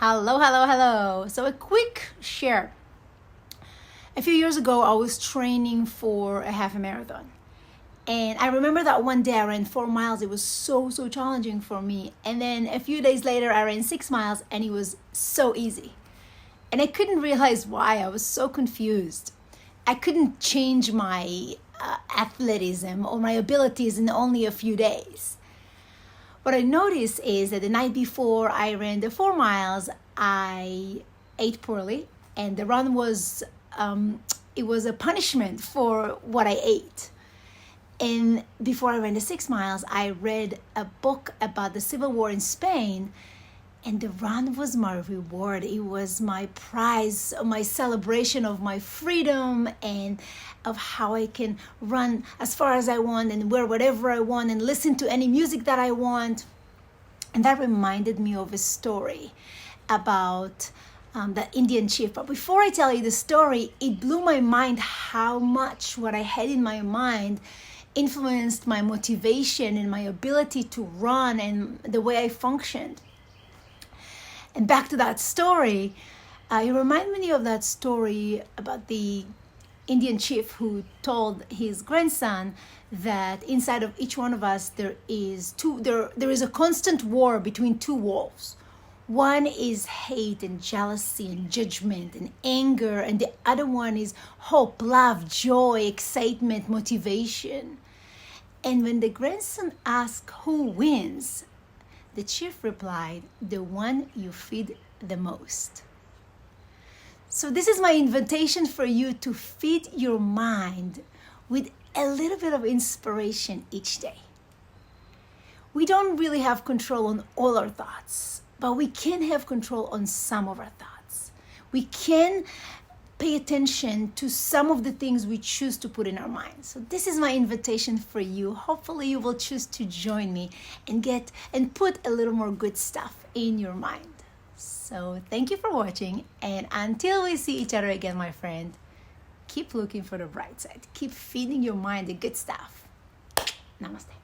Hello, hello, hello. So a quick share. A few years ago, I was training for a half a marathon. And I remember that one day I ran 4 miles. It was so challenging for me. And then a few days later, I ran 6 miles and it was so easy. And I couldn't realize why. I was so confused. I couldn't change my athleticism or my abilities in only a few days. What I noticed is that the night before I ran the 4 miles, I ate poorly, and the run was it was a punishment for what I ate. And before I ran the 6 miles, I read a book about the Civil War in Spain, and the run was my reward. It was my prize, my celebration of my freedom and of how I can run as far as I want and wear whatever I want and listen to any music that I want. And that reminded me of a story about the Indian chief. But before I tell you the story, it blew my mind how much what I had in my mind influenced my motivation and my ability to run and the way I functioned. And back to that story, it reminded me of that story about the Indian chief who told his grandson that inside of each one of us there is a constant war between two wolves. One is hate and jealousy and judgment and anger, and the other one is hope, love, joy, excitement, motivation. And when the grandson asked who wins, the chief replied, the one you feed the most. So this is my invitation for you to feed your mind with a little bit of inspiration each day. We don't really have control on all our thoughts, but we can have control on some of our thoughts. We can pay attention to some of the things we choose to put in our minds. So this is my invitation for you. Hopefully you will choose to join me and put a little more good stuff in your mind. So thank you for watching, and until we see each other again, my friend, keep looking for the bright side. Keep feeding your mind the good stuff. Namaste.